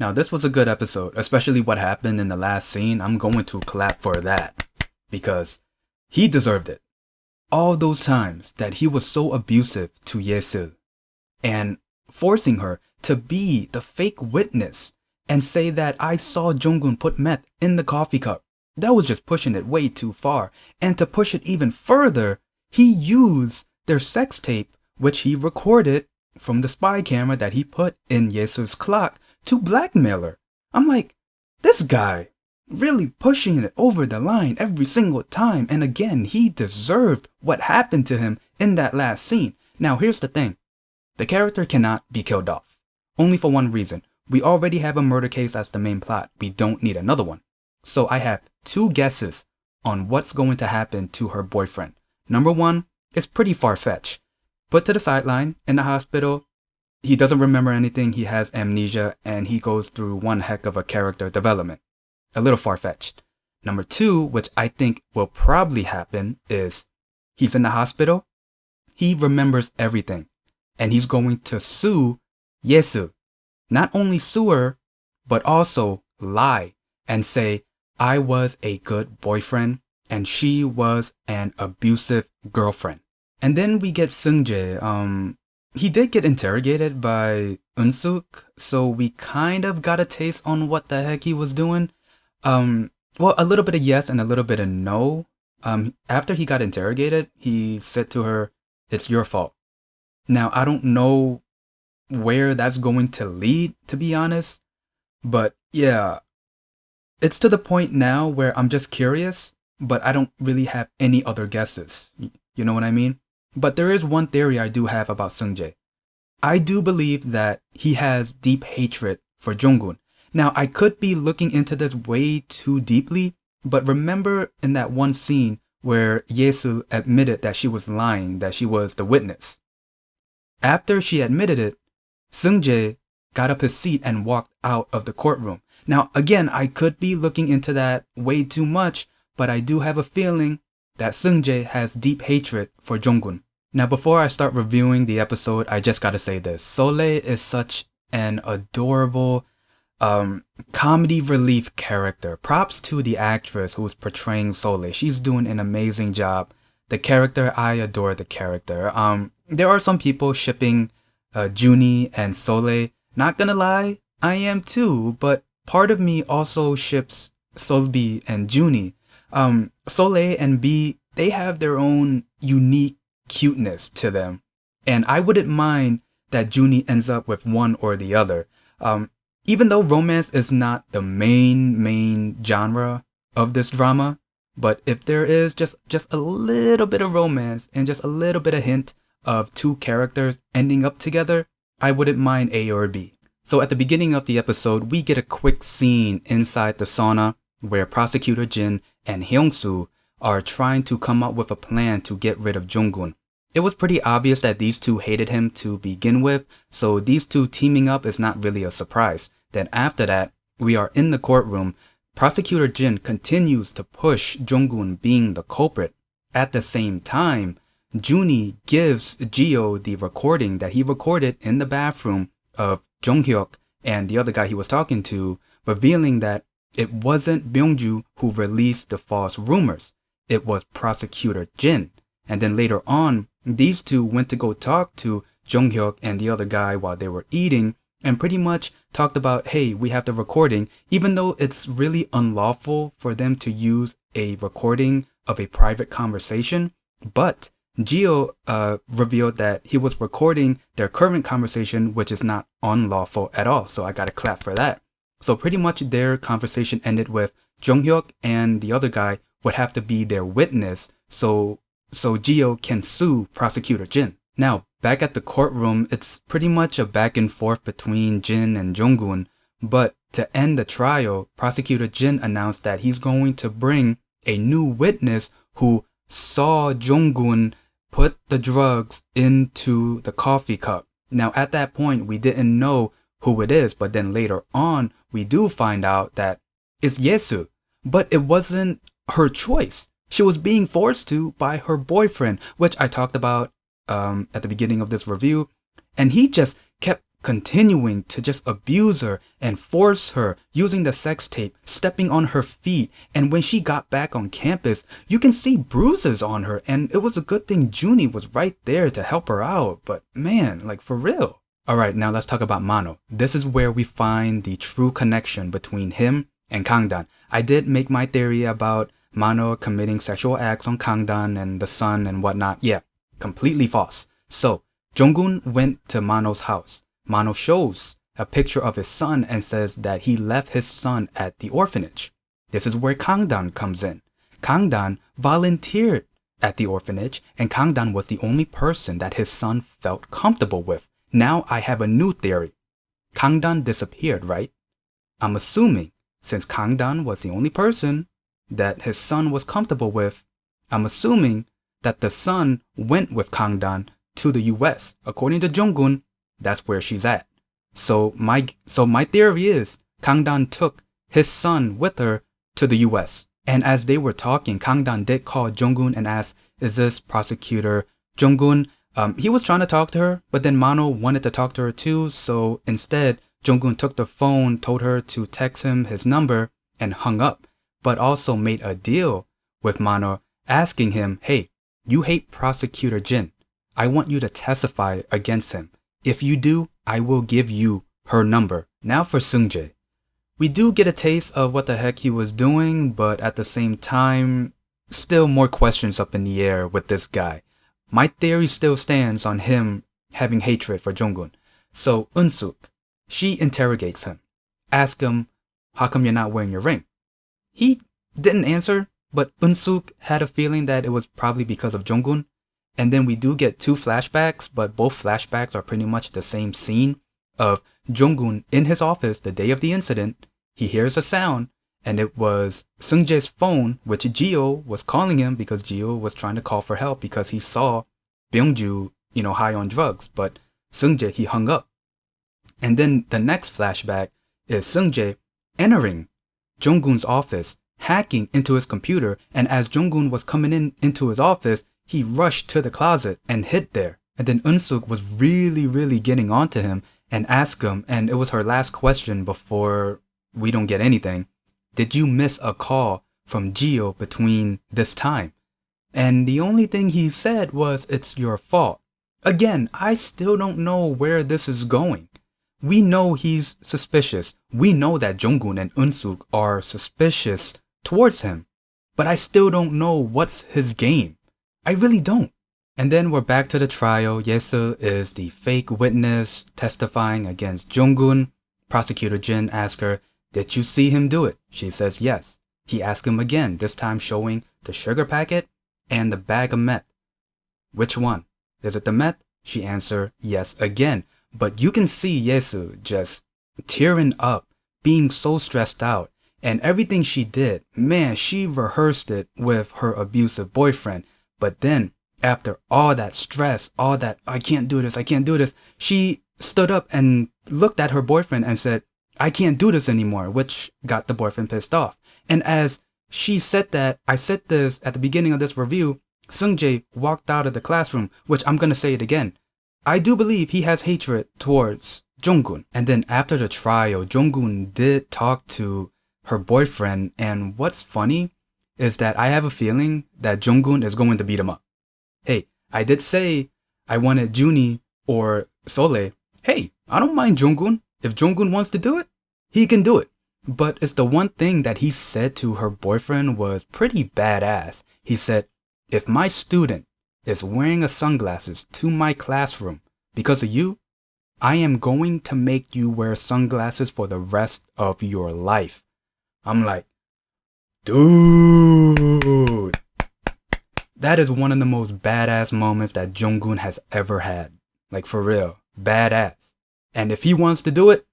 Now, this was a good episode, especially what happened in the last scene. I'm going to clap for that because he deserved it. All those times that he was so abusive to Ye Seul and forcing her to be the fake witness and say that I saw Jong Hoon put meth in the coffee cup. That was just pushing it way too far. And to push it even further, he used their sex tape, which he recorded from the spy camera that he put in Ye Seul's clock, to blackmail her. I'm like, this guy really pushing it over the line every single time. And again, he deserved what happened to him in that last scene. Now, here's the thing. The character cannot be killed off. Only for one reason. We already have a murder case as the main plot. We don't need another one. So I have two guesses on what's going to happen to her boyfriend. Number one is pretty far-fetched. Put to the sideline in the hospital. He doesn't remember anything. He has amnesia and he goes through one heck of a character development. A little far-fetched. Number two, which I think will probably happen, is he's in the hospital. He remembers everything. And he's going to sue Ye Seul. Not only sue her, but also lie and say, I was a good boyfriend and she was an abusive girlfriend. And then we get Seung Jae. He did get interrogated by Eun Sook, so we kind of got a taste on what the heck he was doing. Well, a little bit of yes and a little bit of no. After he got interrogated, he said to her, it's your fault. Now, I don't know where that's going to lead, to be honest. But yeah, it's to the point now where I'm just curious, but I don't really have any other guesses. You know what I mean? But there is one theory I do have about Seung Jae. I do believe that he has deep hatred for Jong Hoon. Now, I could be looking into this way too deeply, but remember in that one scene where Ye Seul admitted that she was lying, that she was the witness. After she admitted it, Seung Jae got up his seat and walked out of the courtroom. Now, again, I could be looking into that way too much, but I do have a feeling that Seung Jae has deep hatred for Jong Hoon. Now, before I start reviewing the episode, I just gotta say this. Sol A is such an adorable comedy relief character. Props to the actress who's portraying Sol A. She's doing an amazing job. The character, I adore the character. There are some people shipping Joon and Sol A. Not gonna lie, I am too, but part of me also ships Sol B and Joon. Sol A and B, they have their own unique cuteness to them. And I wouldn't mind that Joon ends up with one or the other. Even though romance is not the main genre of this drama, but if there is just a little bit of romance and just a little bit of hint of two characters ending up together, I wouldn't mind A or B. So at the beginning of the episode, we get a quick scene inside the sauna where Prosecutor Jin and Hyeong Soo are trying to come up with a plan to get rid of Jong Hoon. It was pretty obvious that these two hated him to begin with, so these two teaming up is not really a surprise. Then after that, we are in the courtroom. Prosecutor Jin continues to push Jong Hoon being the culprit. At the same time, Joon gives Geo the recording that he recorded in the bathroom of Jong Hyuk and the other guy he was talking to, revealing that it wasn't Byeong Joo who released the false rumors. It was Prosecutor Jin. And then later on, these two went to go talk to Jong Hyuk and the other guy while they were eating and pretty much talked about, hey, we have the recording, even though it's really unlawful for them to use a recording of a private conversation. But Geo revealed that he was recording their current conversation, which is not unlawful at all. So I gotta clap for that. So pretty much their conversation ended with Jong Hyuk and the other guy would have to be their witness so Geo can sue Prosecutor Jin. Now, back at the courtroom, it's pretty much a back and forth between Jin and Jong Hoon, but to end the trial, Prosecutor Jin announced that he's going to bring a new witness who saw Jong Hoon put the drugs into the coffee cup. Now, at that point, we didn't know who it is, but then later on, we do find out that it's Ye Seul, but it wasn't her choice. She was being forced to by her boyfriend, which I talked about at the beginning of this review, and he just kept continuing to just abuse her and force her, using the sex tape, stepping on her feet. And when she got back on campus, you can see bruises on her, and it was a good thing Junie was right there to help her out. But man, like for real. Alright, now let's talk about Mano. This is where we find the true connection between him and Kang Dan. I did make my theory about Mano committing sexual acts on Kang Dan and the son and whatnot. Yeah, completely false. So, Jong Hoon went to Mano's house. Mano shows a picture of his son and says that he left his son at the orphanage. This is where Kang Dan comes in. Kang Dan volunteered at the orphanage, and Kang Dan was the only person that his son felt comfortable with. Now I have a new theory. Kang Dan disappeared, right? I'm assuming, since Kang Dan was the only person that his son was comfortable with, I'm assuming that the son went with Kang Dan to the US. According to Jong Hoon, that's where she's at. So my theory is Kang Dan took his son with her to the US. And as they were talking, Kang Dan did call Jong Hoon and ask, "Is this Prosecutor Jong Hoon?" He was trying to talk to her, but then Mano wanted to talk to her too. So instead, Jong Hoon took the phone, told her to text him his number, and hung up. But also made a deal with Mano, asking him, "Hey, you hate Prosecutor Jin. I want you to testify against him. If you do, I will give you her number." Now for Seung Jae. We do get a taste of what the heck he was doing, but at the same time, still more questions up in the air with this guy. My theory still stands on him having hatred for Jong Hoon. So Eun Sook, she interrogates him. Ask him, "How come you're not wearing your ring?" He didn't answer, but Eun Sook had a feeling that it was probably because of Jong Hoon. And then we do get two flashbacks, but both flashbacks are pretty much the same scene of Jong Hoon in his office the day of the incident. He hears a sound, and it was Seung Jae's phone, which Gio was calling him because Gio was trying to call for help because he saw Byeong Joo, high on drugs. But Seung Jae, he hung up. And then the next flashback is Seung Jae entering Jong Hoon's office, hacking into his computer, and as Jong Hoon was coming into his office, he rushed to the closet and hid there. And then Eun Sook was really getting onto him and asked him, and it was her last question before we don't get anything, "Did you miss a call from Gio between this time?" And the only thing he said was, "It's your fault." Again, I still don't know where this is going. We know he's suspicious. We know that Jong Hoon and Eun Sook are suspicious towards him. But I still don't know what's his game. I really don't. And then we're back to the trial. Ye Seul is the fake witness testifying against Jong Hoon. Prosecutor Jin asks her, "Did you see him do it?" She says yes. He asks him again, this time showing the sugar packet and the bag of meth. "Which one? Is it the meth?" She answers yes again. But you can see Ye Seul just tearing up, being so stressed out. And everything she did, man, she rehearsed it with her abusive boyfriend. But then, after all that stress, all that, I can't do this, she stood up and looked at her boyfriend and said, "I can't do this anymore," which got the boyfriend pissed off. And as she said that, I said this at the beginning of this review, Seung Jae walked out of the classroom, which I'm going to say it again. I do believe he has hatred towards Jong Hoon. And then after the trial, Jong Hoon did talk to her boyfriend, and what's funny is that I have a feeling that Jong Hoon is going to beat him up. Hey, I did say I wanted Junie or Sole. Hey, I don't mind Jong Hoon. If Jong Hoon wants to do it, he can do it. But it's the one thing that he said to her boyfriend was pretty badass. He said, "If my student is wearing a sunglasses to my classroom because of you, I am going to make you wear sunglasses for the rest of your life." I'm like, dude, that is one of the most badass moments that Jong Hoon has ever had. Like for real, badass. And if he wants to do it,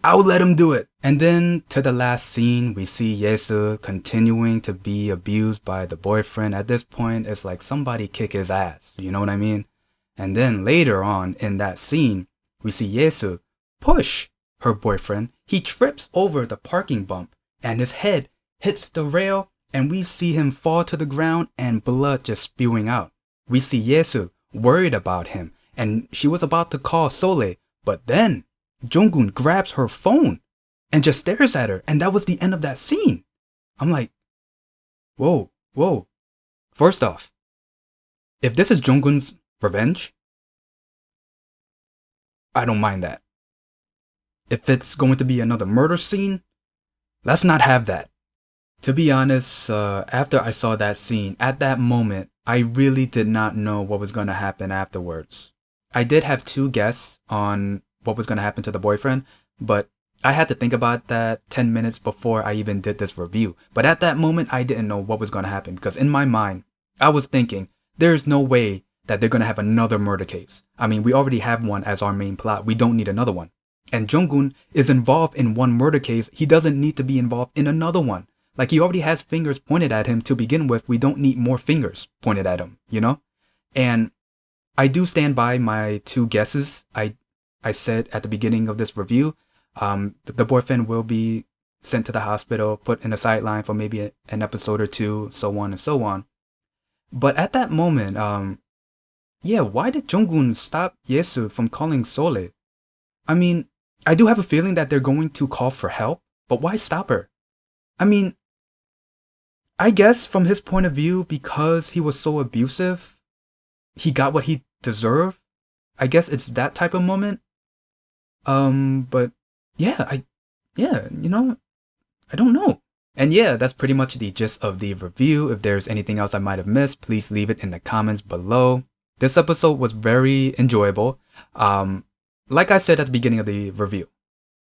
I'll let him do it. And then to the last scene, we see Ye Seul continuing to be abused by the boyfriend. At this point, it's like somebody kick his ass. You know what I mean? And then later on in that scene, we see Ye Seul push her boyfriend. He trips over the parking bump and his head hits the rail, and we see him fall to the ground and blood just spewing out. We see Ye Seul worried about him, and she was about to call Sole, but then Jong Hoon grabs her phone and just stares at her, and that was the end of that scene. I'm like, whoa, whoa. First off, if this is Jong Hoon's revenge, I don't mind that. If it's going to be another murder scene, let's not have that. To be honest, after I saw that scene, at that moment, I really did not know what was going to happen afterwards. I did have two guesses on what was going to happen to the boyfriend, but I had to think about that 10 minutes before I even did this review. But at that moment, I didn't know what was going to happen because in my mind, I was thinking, there's no way that they're going to have another murder case. I mean, we already have one as our main plot. We don't need another one. And Jong Hoon is involved in one murder case. He doesn't need to be involved in another one. Like, he already has fingers pointed at him to begin with. We don't need more fingers pointed at him, you know? And I do stand by my two guesses. I said at the beginning of this review, the boyfriend will be sent to the hospital, put in a sideline for maybe an episode or two, so on and so on. But at that moment, why did Jong Hoon stop Ye Seul from calling Sol A? I mean, I do have a feeling that they're going to call for help, but why stop her? I mean, I guess from his point of view, because he was so abusive, he got what he deserved. I guess it's that type of moment. But I don't know. And yeah, that's pretty much the gist of the review. If there's anything else I might have missed, please leave it in the comments below. This episode was very enjoyable. Like I said at the beginning of the review,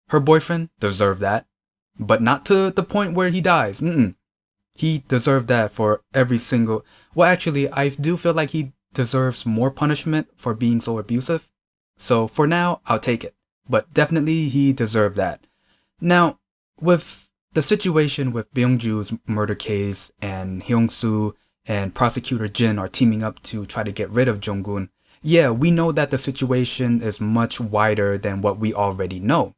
her boyfriend deserved that, but not to the point where he dies. He deserved that for every single... Well, actually, I do feel like he deserves more punishment for being so abusive. So for now, I'll take it. But definitely he deserved that. Now, with the situation with Byeong Joo's murder case and Hyeong Soo and Prosecutor Jin are teaming up to try to get rid of Jong Hoon, yeah, we know that the situation is much wider than what we already know.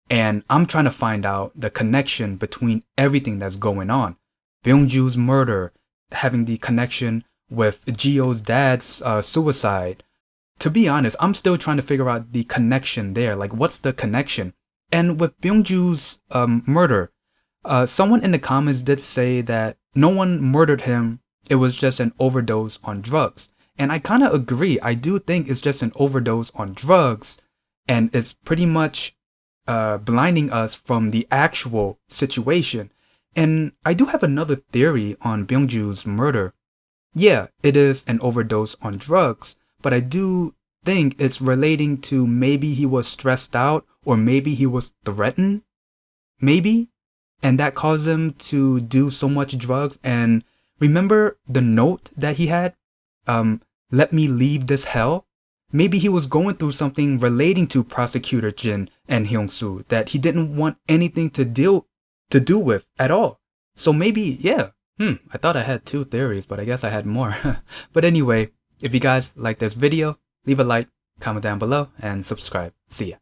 And I'm trying to find out the connection between everything that's going on. Byeong Joo's murder, having the connection with Jio's dad's suicide. To be honest, I'm still trying to figure out the connection there. Like, what's the connection? And with Byeong Joo's murder, someone in the comments did say that no one murdered him. It was just an overdose on drugs. And I kind of agree. I do think it's just an overdose on drugs. And it's pretty much blinding us from the actual situation. And I do have another theory on Byeong Joo's murder. Yeah, it is an overdose on drugs, but I do think it's relating to maybe he was stressed out or maybe he was threatened. Maybe. And that caused him to do so much drugs. And remember the note that he had? Let me leave this hell. Maybe he was going through something relating to Prosecutor Jin and Hyeong Soo that he didn't want anything to do with at all. So maybe, yeah. I thought I had two theories, but I guess I had more. But anyway, if you guys like this video, leave a like, comment down below, and subscribe. See ya.